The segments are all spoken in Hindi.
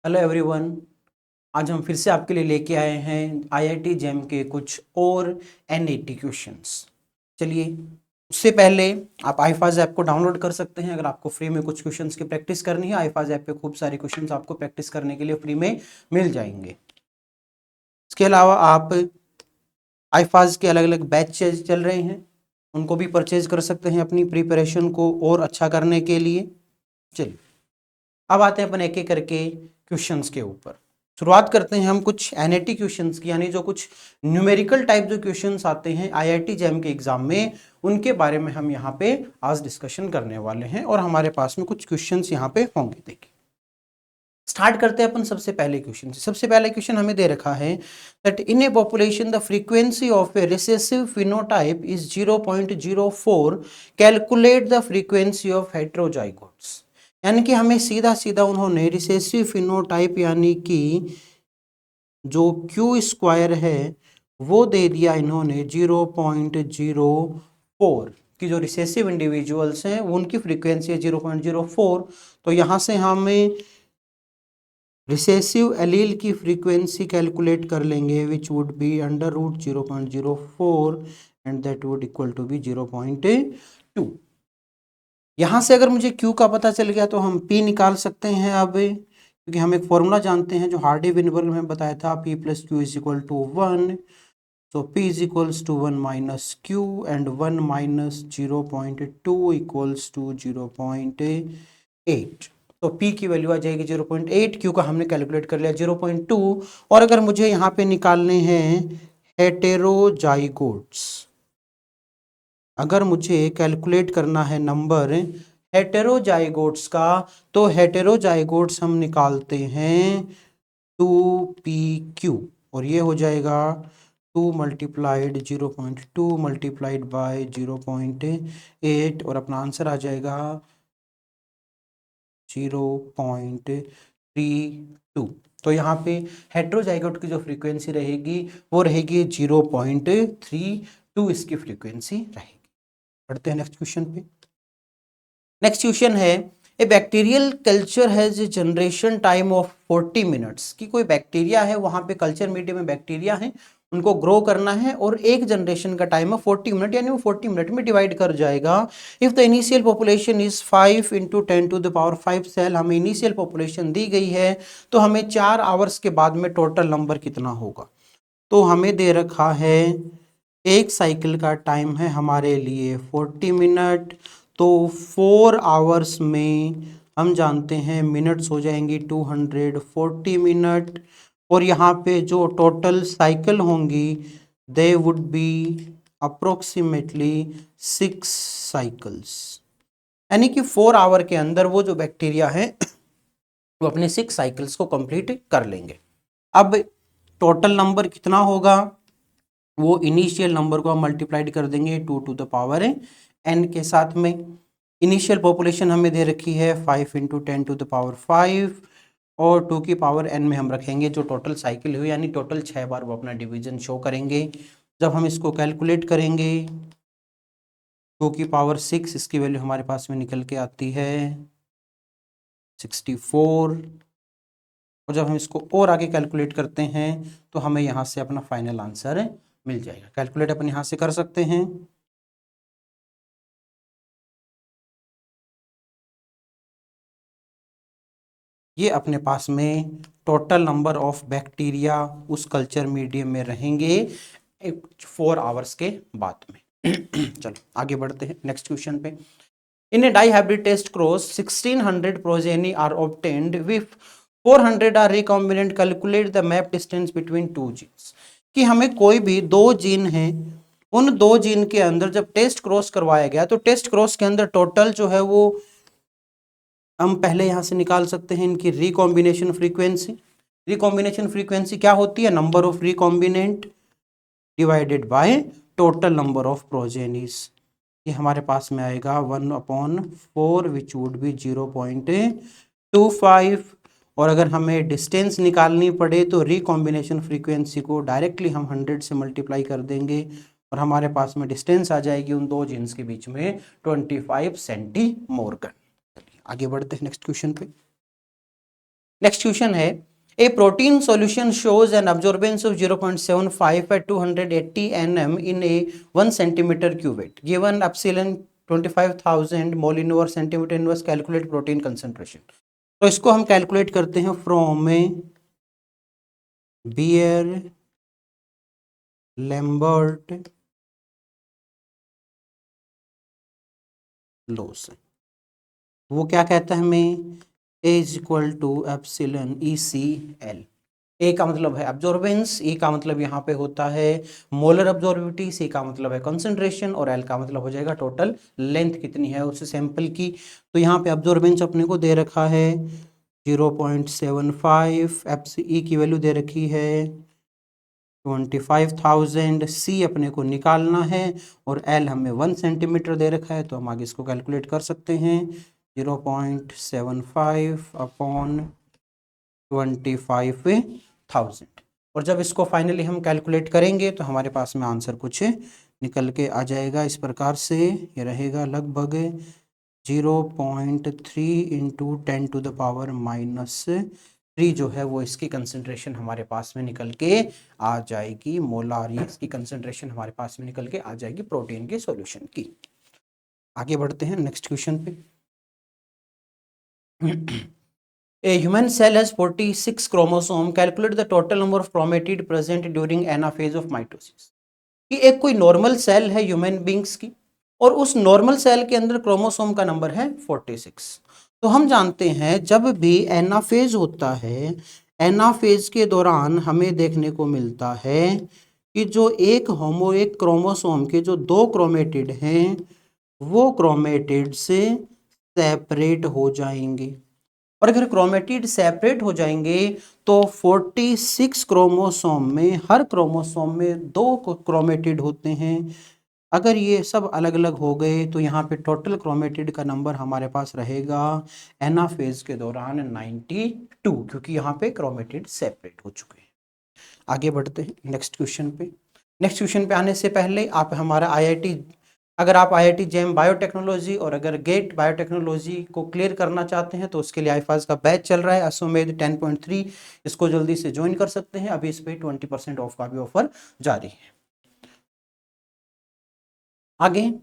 Hello everyone. आज हम फिर से आपके लिए लेके आए हैं आईआईटी जेम के कुछ और एनईटी क्वेश्चंस। चलिए, उससे पहले आप आईफाज ऐप को डाउनलोड कर सकते हैं अगर आपको फ्री में कुछ क्वेश्चंस की प्रैक्टिस करनी है। आईफाज ऐप पे खूब सारे क्वेश्चंस आपको प्रैक्टिस करने के लिए फ्री में मिल जाएंगे। इसके अलावा आप आईफाज के अलग अलग बैचेज चल रहे हैं, उनको भी परचेज कर सकते हैं अपनी प्रिपरेशन को और अच्छा करने के लिए। चलिए, अब आते हैं अपन एक एक करके क्वेश्चंस के ऊपर। शुरुआत करते हैं हम कुछ एनईटी क्वेश्चंस की, यानी जो कुछ न्यूमेरिकल टाइप जो क्वेश्चंस आते हैं आईआईटी जेम के एग्जाम में, उनके बारे में हम यहाँ पे आज डिस्कशन करने वाले हैं और हमारे पास में कुछ क्वेश्चंस यहाँ पे होंगे। देखिए, स्टार्ट करते हैं अपन सबसे पहले क्वेश्चन से। सबसे पहले क्वेश्चन हमें दे रखा है that in a population the frequency of a recessive phenotype is 0.04, calculate the frequency of heterozygotes. यानी कि हमें सीधा सीधा उन्होंने रिसेसिव फिनोटाइप यानी कि जो क्यू स्क्वायर है वो दे दिया इन्होंने 0.04 की जो रिसेसिव इंडिविजुअल्स हैं उनकी फ्रीक्वेंसी है 0.04। तो यहाँ से हमें रिसेसिव एलील की फ्रीक्वेंसी कैलकुलेट कर लेंगे which would be under root 0.04 and that would equal to be 0.2। यहाँ से अगर मुझे Q का पता चल गया तो हम P निकाल सकते हैं अब, क्योंकि हम एक फॉर्मूला जानते हैं जो हार्डी विनबर्ग में बताया था, P plus Q is equal to 1। तो P is equals to 1 minus Q and 1 minus 0.2 equals to 0.8। तो P की वैल्यू आ जाएगी 0.8, Q का हमने कैलकुलेट कर लिया 0.2। और अगर मुझे यहाँ पे निकालने हैं हेटेरोजाइगोट्स, अगर मुझे कैलकुलेट करना है नंबर हेटेरोजाइगोट्स का, तो हेटेरोजाइगोट्स हम निकालते हैं 2PQ और ये हो जाएगा 2 मल्टीप्लाइड 0.2 मल्टीप्लाइड बाय 0.8 और अपना आंसर आ जाएगा 0.32। तो यहाँ पे हेटेरोजाइगोट की जो फ्रीक्वेंसी रहेगी वो रहेगी 0.32 इसकी फ्रीक्वेंसी रहेगी। पढ़ते हैं नेक्स्ट क्वेश्चन पे। नेक्स्ट क्वेश्चन है ए bacterial culture has a generation time of 40 minutes. कि कोई बैक्टीरिया है, वहां पे कल्चर मीडियम में बैक्टीरिया है, उनको ग्रो करना है और एक जनरेशन का टाइम है 40 मिनट, यानी वो 40 मिनट में डिवाइड कर जाएगा। If the initial population is 5 into 10⁵ cell, हमें इनिशियल पॉपुलेशन दी गई है, तो हमें 4 आवर्स के बाद में टोटल नंबर कितना होगा। तो हमें दे रखा है एक साइकिल का टाइम है हमारे लिए 40 मिनट, तो 4 आवर्स में हम जानते हैं मिनट्स हो जाएंगी 240 मिनट। और यहाँ पे जो टोटल साइकिल होंगी they would be approximately 6 cycles, यानी कि 4 आवर के अंदर वो जो बैक्टीरिया है वो अपने 6 साइकिल्स को कंप्लीट कर लेंगे। अब टोटल नंबर कितना होगा, वो इनिशियल नंबर को हम मल्टीप्लाइड कर देंगे 2 टू द पावर n के साथ में। इनिशियल पॉपुलेशन हमें दे रखी है 5 इंटू 10⁵ और 2 की पावर n में हम रखेंगे जो टोटल साइकिल हुई, यानी टोटल 6 बार वो अपना डिवीजन शो करेंगे। जब हम इसको कैलकुलेट करेंगे 2 की पावर 6, इसकी वैल्यू हमारे पास में निकल के आती है 64। और जब हम इसको और आगे कैलकुलेट करते हैं तो हमें यहाँ से अपना फाइनल आंसर मिल जाएगा। कैलकुलेट अपन यहाँ से कर सकते हैं। ये अपने पास में टोटल नंबर ऑफ बैक्टीरिया उस कल्चर मीडियम में रहेंगे 4 आवर्स के बाद में। चलो आगे बढ़ते हैं नेक्स्ट क्वेश्चन पे। In a dihybrid test cross 1600 progeny are obtained with 400 are recombinant, calculate the map distance between 2 genes. कि हमें कोई भी 2 जीन हैं, उन 2 जीन के अंदर जब टेस्ट क्रॉस करवाया गया तो टेस्ट क्रॉस के अंदर टोटल जो है वो हम पहले यहां से निकाल सकते हैं इनकी रिकॉम्बिनेशन फ्रीक्वेंसी। रिकॉम्बिनेशन फ्रीक्वेंसी क्या होती है, number of recombinant divided by total number of progenies. ये हमारे पास में आएगा 1/4 विच वुड बी 0.25। और अगर हमें डिस्टेंस निकालनी पड़े तो रिकॉम्बिनेशन फ्रीक्वेंसी को डायरेक्टली हम 100 से मल्टीप्लाई कर देंगे और हमारे पास में डिस्टेंस आ जाएगी उन 2 जीन्स के बीच में 25 सेंटीमोर्गन। आगे बढ़ते हैं नेक्स्ट क्वेश्चन पे। नेक्स्ट क्वेश्चन है a protein solution shows an absorbance of 0.75 at 280 nm in a 1 centimeter cuvette given epsilon 25,000 mol inverse centimeter inverse calculate protein concentration। तो इसको हम कैलकुलेट करते हैं फ्रॉम बियर लैम्बर्ट लॉ से। वो क्या कहता है हमें, A is equal to epsilon ECL। A का मतलब है अब्जॉर्बेंस, ई का मतलब यहाँ पे होता है मोलर अब्जॉर्बिविटी, सी का मतलब है कंसंट्रेशन और एल का मतलब हो जाएगा टोटल लेंथ कितनी है उस सैंपल की। तो यहाँ पे अब्जॉर्बेंस अपने को दे रखा है 0.75, ई की वैल्यू दे रखी है 25,000, सी अपने को निकालना है और एल हमें 1 सेंटीमीटर दे रखा है, तो हम आगे इसको कैलकुलेट कर सकते हैं 0.75 अपॉन 25,000। और जब इसको फाइनली हम कैलकुलेट करेंगे तो हमारे पास में आंसर कुछ निकल के आ जाएगा इस प्रकार से। ये रहेगा लगभग 0.3 इंटू 10⁻³ जो है वो इसकी कंसंट्रेशन हमारे पास में निकल के आ जाएगी, मोलार इसकी कंसंट्रेशन हमारे पास में निकल के आ जाएगी प्रोटीन के सॉल्यूशन की। आगे बढ़ते हैं नेक्स्ट क्वेश्चन पे। A human cell has 46 chromosome. Calculate the total number of chromatid present during anaphase of mitosis। कि एक कोई नॉर्मल सेल है ह्यूमन बींग्स की और उस नॉर्मल सेल के अंदर क्रोमोसोम का नंबर है 46। तो हम जानते हैं जब भी एनाफेज होता है, एनाफेज के दौरान हमें देखने को मिलता है कि जो एक क्रोमोसोम के जो 2 क्रोमेटिड हैं वो क्रोमेटिड से सेपरेट हो जाएंगे। और अगर क्रोमेटिड सेपरेट हो जाएंगे तो 46 क्रोमोसोम में हर क्रोमोसोम में 2 क्रोमेटिड होते हैं। अगर ये सब अलग अलग हो गए तो यहाँ पे टोटल क्रोमेटिड का नंबर हमारे पास रहेगा एनाफेज के दौरान 92, क्योंकि यहाँ पे क्रोमेटिड सेपरेट हो चुके हैं। आगे बढ़ते हैं नेक्स्ट क्वेश्चन पे। नेक्स्ट क्वेश्चन पे आने से पहले आप हमारा अगर आप IIT जेम बायोटेक्नोलॉजी और अगर गेट बायोटेक्नोलॉजी को क्लियर करना चाहते हैं तो उसके लिए आईफाज का बैच चल रहा है अश्वमेध 10.3, इसको जल्दी से ज्वाइन कर सकते हैं, अभी इस पे 20% ऑफ का भी ऑफर जारी है। आगे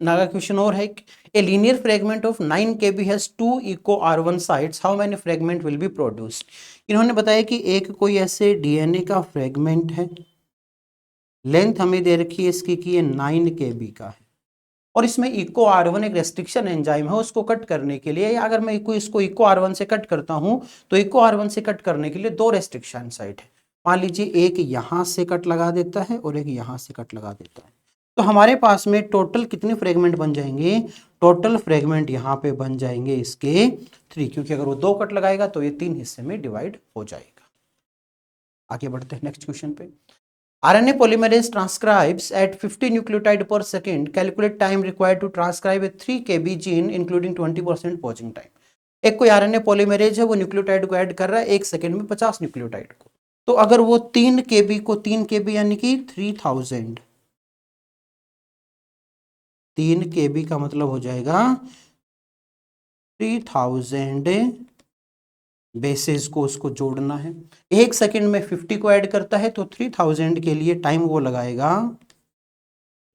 नागा क्वेश्चन और है, a linear fragment of 9 kb has 2 Eco R1 sites, how many fragment will be produced. इन्होंने बताया कि एक कोई ऐसे DNA का फ्रेगमेंट है, लेंथ हमें दे रखी है इसकी कि ये 9 kb का है और इसमें इको R1 एक रेस्ट्रिक्शन एंजाइम है, उसको कट करने के लिए अगर मैं इसको इको R1 से कट करता हूं तो इको R1 से कट करने के लिए 2 रेस्ट्रिक्शन साइट है। मान लीजिए एक यहां से कट लगा देता है और एक यहां से कट लगा देता है, तो हमारे पास में टोटल कितने फ्रेगमेंट बन जाएंगे, टोटल फ्रेगमेंट यहाँ पे बन जाएंगे इसके 3, क्योंकि अगर वो 2 कट लगाएगा तो ये 3 हिस्से में डिवाइड हो जाएगा। आगे बढ़ते हैं नेक्स्ट क्वेश्चन पे। RNA polymerase transcribes at 50 nucleotide per second. Calculate time required to transcribe a 3 kb gene including 20% paging time। एक कोई RNA polymerase है, वो न्यूक्लियोटाइड को ऐड कर रहा है 1 सेकेंड में 50 न्यूक्लियोटाइड को। तो अगर वो 3 kb को 3 kb यानी कि 3000, 3 kb का मतलब हो जाएगा 3000 बेसिस को उसको जोड़ना है। 1 सेकेंड में 50 को ऐड करता है तो 3000 के लिए टाइम वो लगाएगा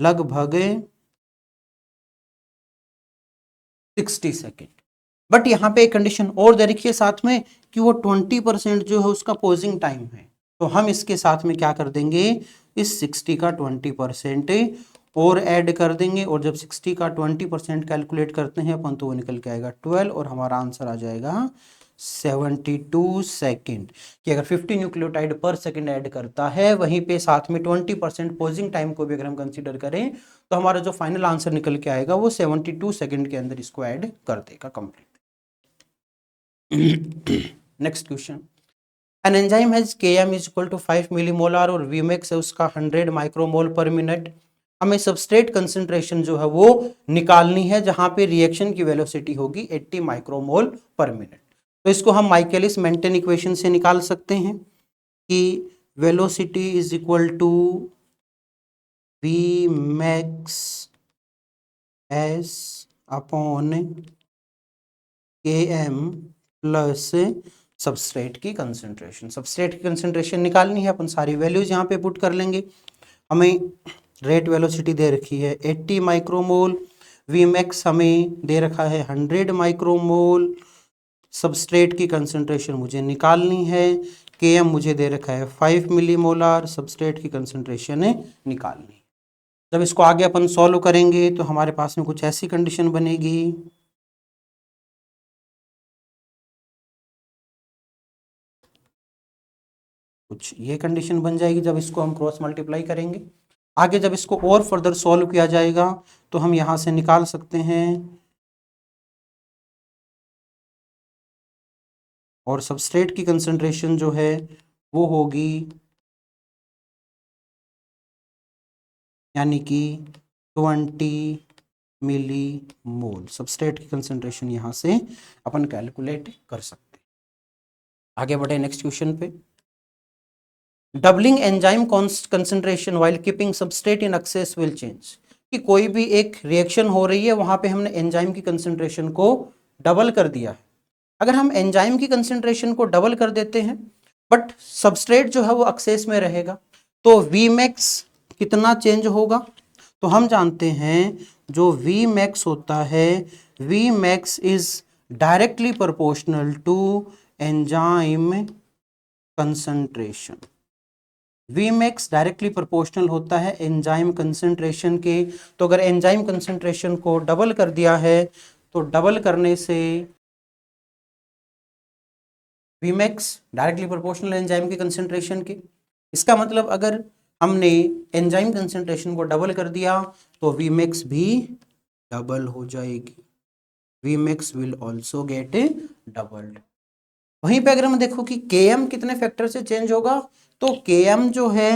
लगभग 60 सेकेंड। बट यहाँ पे एक कंडीशन और दे रखी है साथ में कि वो 20% जो है उसका पोजिंग टाइम है, तो हम इसके साथ में क्या कर देंगे, इस 60 का 20% और ऐड कर देंगे और जब 60 का 20% कैलकुलेट करते हैं अपन तो वो निकल के आएगा 12 और हमारा आंसर आ जाएगा 72 सेकेंड। कि अगर 50 न्यूक्लियोटाइड पर सेकेंड ऐड करता है वहीं पे साथ में 20% पोजिंग टाइम को भी अगर हम कंसीडर करें तो हमारा जो फाइनल आंसर निकल के आएगा वो 72 सेकेंड के अंदर इसको ऐड कर देगा complete. Next question, an enzyme has Km is equal to 5 millimolar और Vmax है उसका 100 माइक्रोमोल पर मिनट। हमें सबस्ट्रेट कंसंट्रेशन जो है वो निकालनी है जहां पे रिएक्शन की वेलोसिटी होगी 80 माइक्रोमोल पर मिनट। तो इसको हम माइकेलिस मेंटेन इक्वेशन से निकाल सकते हैं कि velocity is equal to Vmax S upon Km plus substrate की कंसंट्रेशन। सबस्ट्रेट की कंसंट्रेशन निकालनी है, अपन सारी वैल्यूज यहाँ पे पुट कर लेंगे। हमें रेट वेलोसिटी दे रखी है 80 माइक्रोमोल, Vmax हमें दे रखा है 100 माइक्रोमोल, सबस्ट्रेट की कंसंट्रेशन मुझे निकालनी है, Km मुझे दे रखा है 5 मिलीमोलर, सबस्ट्रेट की कंसंट्रेशन निकालनी। जब इसको आगे अपन सॉल्व करेंगे तो हमारे पास में कुछ ऐसी कंडीशन बनेगी, कुछ ये कंडीशन बन जाएगी जब इसको हम क्रॉस मल्टीप्लाई करेंगे। आगे जब इसको और फर्दर सॉल्व किया जाएगा तो हम यहां से निकाल सकते हैं, और सबस्ट्रेट की कंसंट्रेशन जो है वो होगी यानी कि 20 मिली मोल। सबस्ट्रेट की कंसंट्रेशन यहां से अपन कैलकुलेट कर सकते हैं। आगे बढ़े नेक्स्ट क्वेश्चन पे। Doubling enzyme concentration while keeping substrate in excess will change. कि कोई भी एक रिएक्शन हो रही है, वहां पे हमने एंजाइम की कंसंट्रेशन को डबल कर दिया है। अगर हम एंजाइम की कंसंट्रेशन को डबल कर देते हैं बट सबस्ट्रेट जो है वो एक्सेस में रहेगा, तो Vmax कितना चेंज होगा? तो हम जानते हैं जो Vmax होता है, Vmax is directly proportional to enzyme concentration. Vmax directly proportional होता है एंजाइम कंसंट्रेशन के। तो अगर एंजाइम कंसंट्रेशन को डबल कर दिया है तो डबल करने से Vmax डायरेक्टली प्रोपोर्शनल एंजाइम के कंसंट्रेशन के। इसका मतलब अगर हमने एंजाइम कंसंट्रेशन को डबल कर दिया तो Vmax भी डबल हो जाएगी। Vmax will also get doubled. वहीं पे अगर हम देखो कि Km कितने फैक्टर से चेंज होगा, तो Km जो है,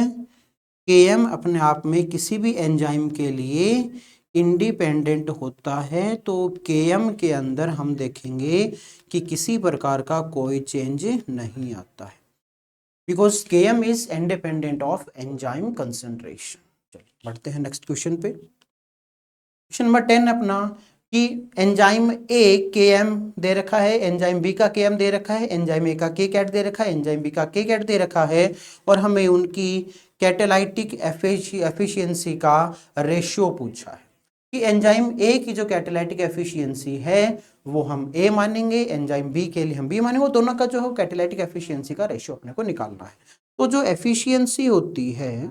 Km अपने आप में किसी भी एंजाइम के लिए इंडिपेंडेंट होता है। तो Km के अंदर हम देखेंगे कि किसी प्रकार का कोई चेंज नहीं आता है, because Km is independent of enzyme concentration. चलिए बढ़ते हैं नेक्स्ट क्वेश्चन पे। क्वेश्चन नंबर 10 अपना कि एंजाइम ए Km दे रखा है, एंजाइम बी का Km दे रखा है, एंजाइम ए का K कैट दे रखा है, एंजाइम बी का K कैट दे रखा है, और हमें उनकी कैटेलाइटिक एफिशिएंसी का रेशियो पूछा है। कि एंजाइम ए की जो कैटेलाइटिक एफिशिएंसी है वो हम A मानेंगे, एंजाइम बी के लिए हम B मानेंगे, वो दोनों का जो है कैटेलाइटिक एफिशिएंसी का रेशियो अपने को निकालना है। तो जो एफिशिएंसी होती है,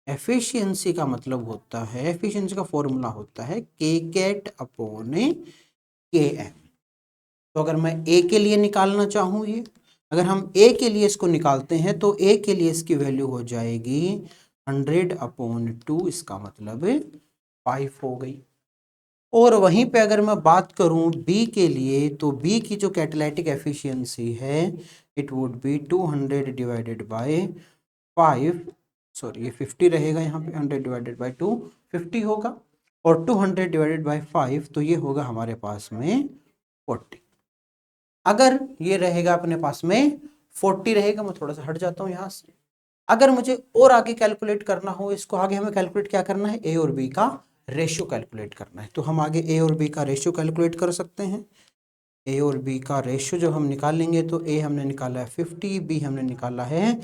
एफिशिएंसी का मतलब होता है, एफिशिएंसी का फॉर्मूला होता है K कैट अपॉन Km। तो अगर मैं A के लिए निकालना चाहूँ, ये अगर हम A के लिए इसको निकालते हैं तो A के लिए इसकी वैल्यू हो जाएगी 100/2, इसका मतलब 5 हो गई। और वहीं पे अगर मैं बात करूं B के लिए, तो B की जो कैटेलाइटिक एफिशिएंसी है it would be 200 divided by 5, sorry ये 50 रहेगा यहाँ पे, 100 डिवाइडेड बाय 2 50 होगा, और 200 डिवाइडेड बाय 5 तो ये होगा हमारे पास में 40। अगर ये रहेगा अपने पास में 40 रहेगा, मैं थोड़ा सा हट जाता हूँ यहाँ से। अगर मुझे और आगे कैलकुलेट करना हो, इसको आगे हमें कैलकुलेट क्या करना है, ए और बी का रेशियो कैलकुलेट करना है। तो हम आगे ए और बी का रेशियो कैलकुलेट कर सकते हैं। ए और बी का रेशियो जब हम निकालेंगे तो ए हमने निकाला है 50, बी हमने निकाला है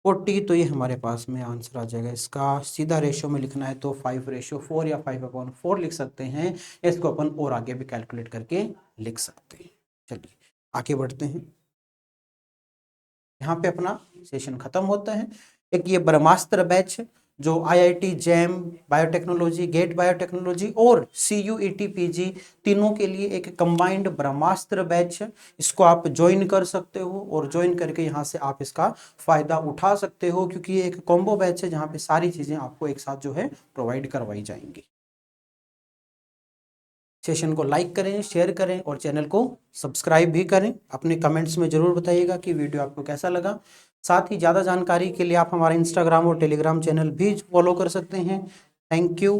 40, तो ये हमारे पास में आंसर आ जाएगा। इसका सीधा रेशियो में लिखना है तो 5:4 या 5/4 लिख सकते हैं। इसको अपन और आगे भी कैलकुलेट करके लिख सकते हैं। चलिए आगे बढ़ते हैं। यहाँ पे अपना सेशन खत्म होता है। एक ये ब्रह्मास्त्र बैच जो IIT JAM biotechnology, GATE biotechnology और CUET PG तीनों के लिए एक कंबाइंड ब्रह्मास्त्र बैच है। इसको आप ज्वाइन कर सकते हो और ज्वाइन करके यहाँ से आप इसका फायदा उठा सकते हो, क्योंकि ये एक कॉम्बो बैच है जहाँ पे सारी चीजें आपको एक साथ जो है प्रोवाइड करवाई जाएंगी। सेशन को लाइक करें, शेयर करें और चैनल को सब्सक्राइब भी करें। अपने कमेंट्स में जरूर बताइएगा कि वीडियो आपको कैसा लगा। साथ ही ज़्यादा जानकारी के लिए आप हमारा इंस्टाग्राम और टेलीग्राम चैनल भी फॉलो कर सकते हैं। Thank you.